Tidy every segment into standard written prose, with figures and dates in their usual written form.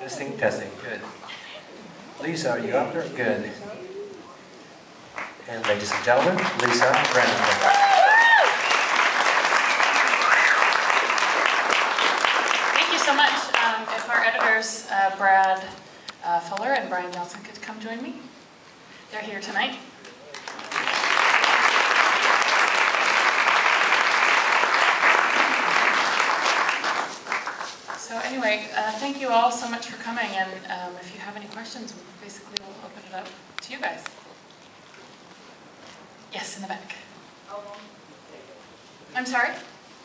Testing, testing, good. Lisa, are you up there? Good. And ladies and gentlemen, Lisa Brandenburg. Thank you so much. If our editors, Brad Fuller and Brian Johnson, could come join me. They're here tonight. So anyway, thank you all so much for coming, and if you have any questions, basically we'll open it up to you guys. Yes, in the back. How long did it take? I'm sorry?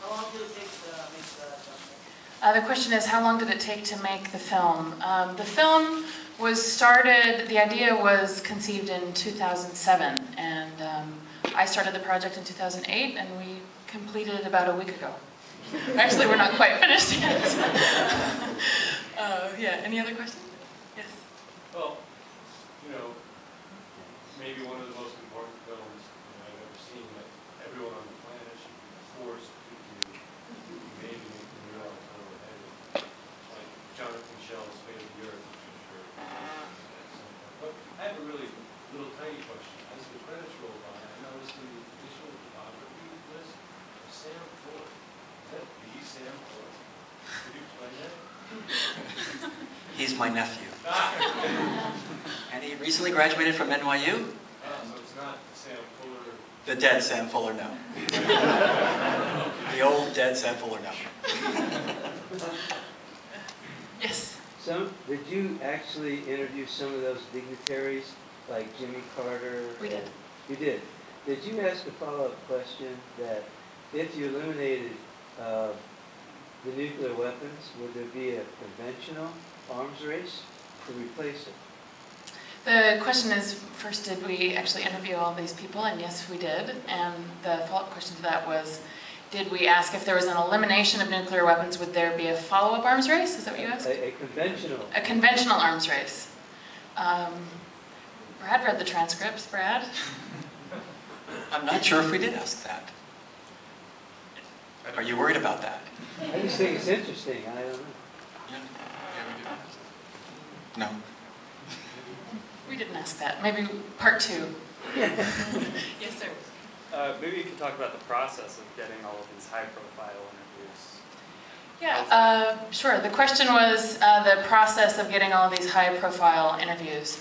How long did it take to make the film? The question is, how long did it take to make the film? The film was started, the idea was conceived in 2007, and I started the project in 2008, and we completed it about a week ago. Actually, we're not quite finished yet. Yeah, any other questions? Yes. Well, you know, maybe one of the most important films I've ever seen that everyone on the planet should be forced to do, maybe in real life, like Jonathan Schell's Fate of the Earth, which I'm sure at some point. But I have a really little tiny question. As the credits roll by, I noticed in the additional photography list, Sam Fuller. Is that the Sam Fuller? Could you explain that? He's my nephew. And he recently graduated from NYU. So it's not Sam Fuller. The dead Sam Fuller, no. The old dead Sam Fuller, no. Yes. Did you actually interview some of those dignitaries, like Jimmy Carter? We did. You did. Did you ask a follow-up question that if you eliminated the nuclear weapons, would there be a conventional arms race to replace it? The question is, first, did we actually interview all these people? And yes, we did. And the follow-up question to that was, did we ask if there was an elimination of nuclear weapons, would there be a follow-up arms race? Is that what you asked? A conventional. A conventional arms race. Brad read the transcripts. Brad? I'm not sure if we did ask that. Are you worried about that? I just think it's interesting. I don't know. Yeah, we did ask that. No. We didn't ask that. Maybe part two. Yes, sir. Maybe you could talk about the process of getting all of these high-profile interviews. Yeah, sure. The question was the process of getting all of these high-profile interviews.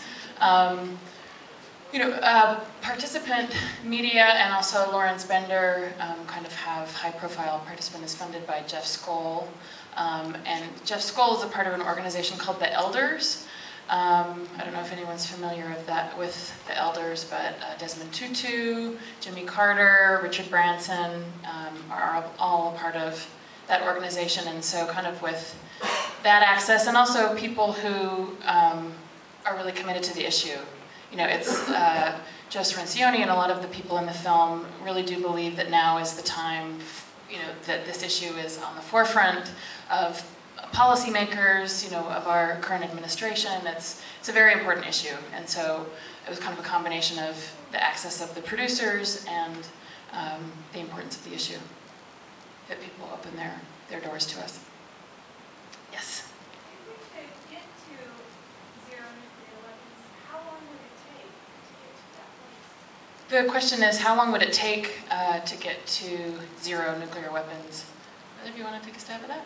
Participant media and also Lawrence Bender kind of have high-profile. Participant is funded by Jeff Skoll. And Jeff Skoll is a part of an organization called the Elders. I don't know if anyone's familiar with the Elders, but Desmond Tutu, Jimmy Carter, Richard Branson are all a part of that organization. And so kind of with that access, and also people who are really committed to the issue. You know, it's Joe Cirincione and a lot of the people in the film really do believe that now is the time, that this issue is on the forefront of policymakers, of our current administration. It's a very important issue, and so it was kind of a combination of the access of the producers and the importance of the issue that people open their doors to us. Yes. If we could get to zero nuclear weapons, how long would it take to get to that point? The question is, how long would it take to get to zero nuclear weapons? Either of you want to take a stab at that?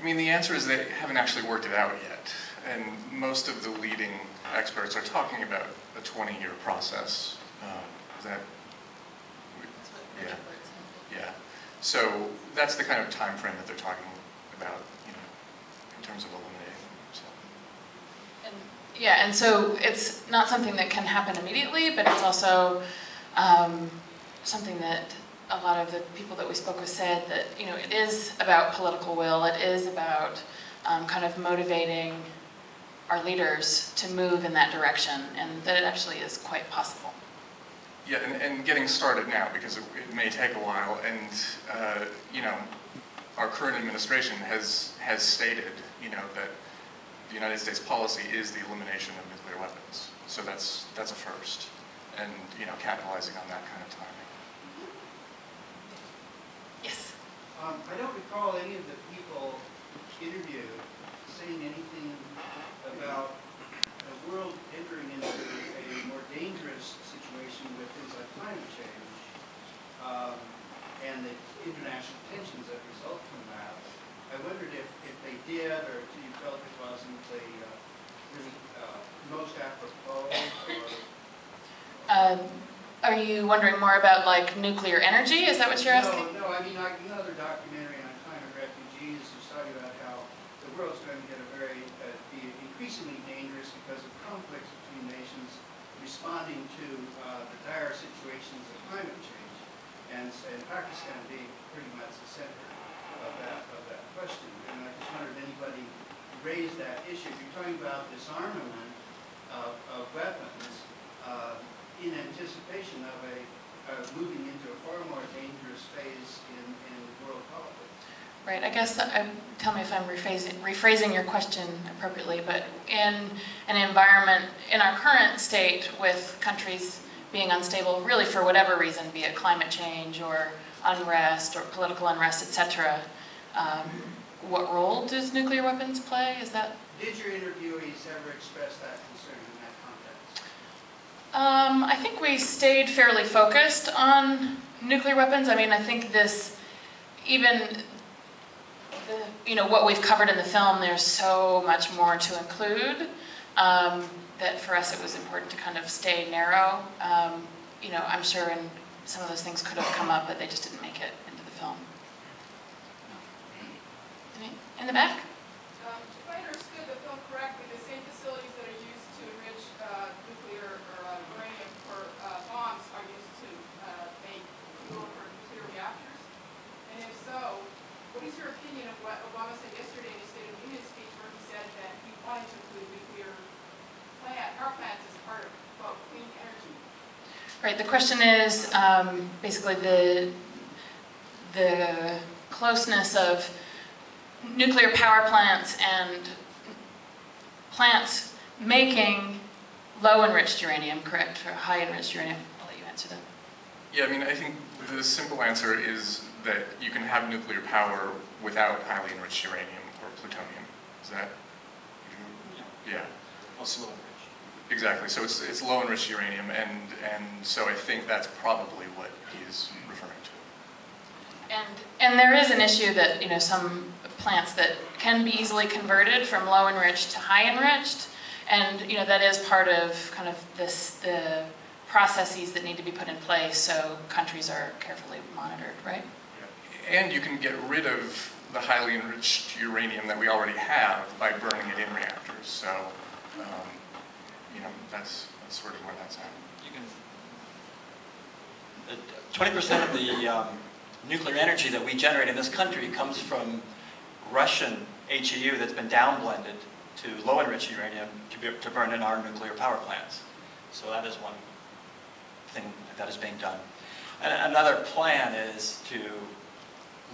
I mean, the answer is they haven't actually worked it out yet. And most of the leading experts are talking about a 20-year process. Yeah. So that's the kind of time frame that they're talking about, in terms of eliminating them. So. And so it's not something that can happen immediately, but it's also something that a lot of the people that we spoke with said that, it is about political will. It is about kind of motivating our leaders to move in that direction, and that it actually is quite possible. Yeah, and getting started now, because it may take a while, and our current administration has stated, that the United States policy is the elimination of nuclear weapons. So that's a first, and capitalizing on that kind of timing. Yes. I don't recall any of the people interview saying anything about the world entering into a more dangerous situation with things like climate change and the international tensions that result from that. I wondered if they did, or if you felt it wasn't really most apropos, or... Are you wondering more about like nuclear energy? Is that what you're asking? No, I mean, like another documentary on climate refugees who's talking about how the world's going to get be increasingly dangerous because of conflicts between nations responding to the dire situations of climate change, and Pakistan being pretty much the center of that question. And I just wondered if anybody raised that issue. If you're talking about disarmament of weapons in anticipation of moving into a far more dangerous phase in world politics. Right, I guess, tell me if I'm rephrasing your question appropriately, but in an environment, in our current state with countries being unstable, really for whatever reason, be it climate change or unrest or political unrest, etc., what role does nuclear weapons play? Is that? Did your interviewees ever express that concern in that context? I think we stayed fairly focused on nuclear weapons. I mean, I think this, even, what we've covered in the film, there's so much more to include that for us it was important to kind of stay narrow. I'm sure some of those things could have come up, but they just didn't make it into the film. In the back? If I understood the film correctly, the same facilities that are used to enrich nuclear or uranium for bombs are used to make fuel for nuclear reactors. And if so, what is your opinion of what Obama said yesterday in his State of the Union speech, where he said that he wanted to include nuclear power plants as part of, quote, clean energy? Right, the question is basically the closeness of nuclear power plants and plants making low-enriched uranium, correct, or high-enriched uranium. I'll let you answer that. Yeah, I mean, I think the simple answer is that you can have nuclear power without highly enriched uranium or plutonium. Is that? Yeah. Also low enriched. Exactly. So it's low enriched uranium, and so I think that's probably what he's referring to. And there is an issue that some plants that can be easily converted from low enriched to high enriched, and that is part of kind of the processes that need to be put in place so countries are carefully monitored, right? Yeah. And you can get rid of the highly enriched uranium that we already have by burning it in reactors. So, that's sort of where that's at. You can. 20% of the nuclear energy that we generate in this country comes from Russian HEU that's been downblended to low-enriched uranium to burn in our nuclear power plants. So that is one thing that is being done. And another plan is to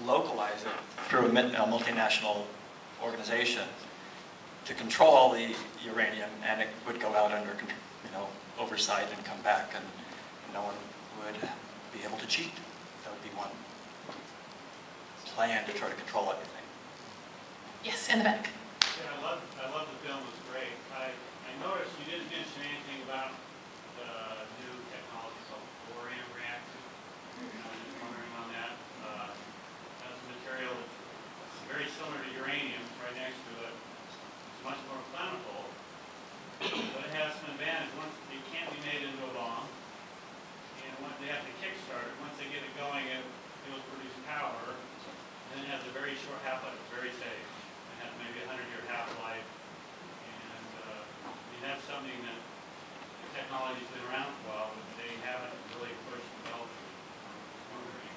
localize it through a multinational organization to control all the uranium, and it would go out under oversight and come back, and no one would be able to cheat. That would be one plan to try to control everything. Yes, in the back. Yeah, I love the film. It's great. I noticed you didn't mention anything about the new technology called thorium reactor. I was just wondering on that. That's a material that's very similar to uranium. It's right next to it. It's much more flammable, but it has some advantage. Once it can't be made into a bomb, and once they have to kickstart it, once they get it going, it will produce power. And then it has a very short half-life. It's very safe. It has maybe a 100-year half-life. And that's something that the technology's been around for a while, but they haven't really pushed development. I'm wondering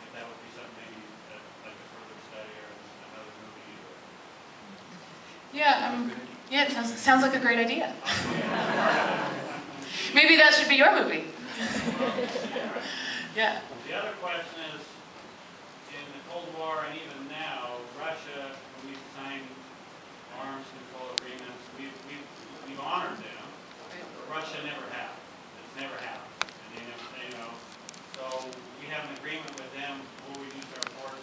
if that would be something maybe like a further study or another movie. Yeah, it sounds like a great idea. Maybe that should be your movie. Yeah. The other question is, in the Cold War and even now, Russia, when we've signed arms control agreements, we've honored them. Russia never has. It's never happened. And so we have an agreement with them. Will we use our force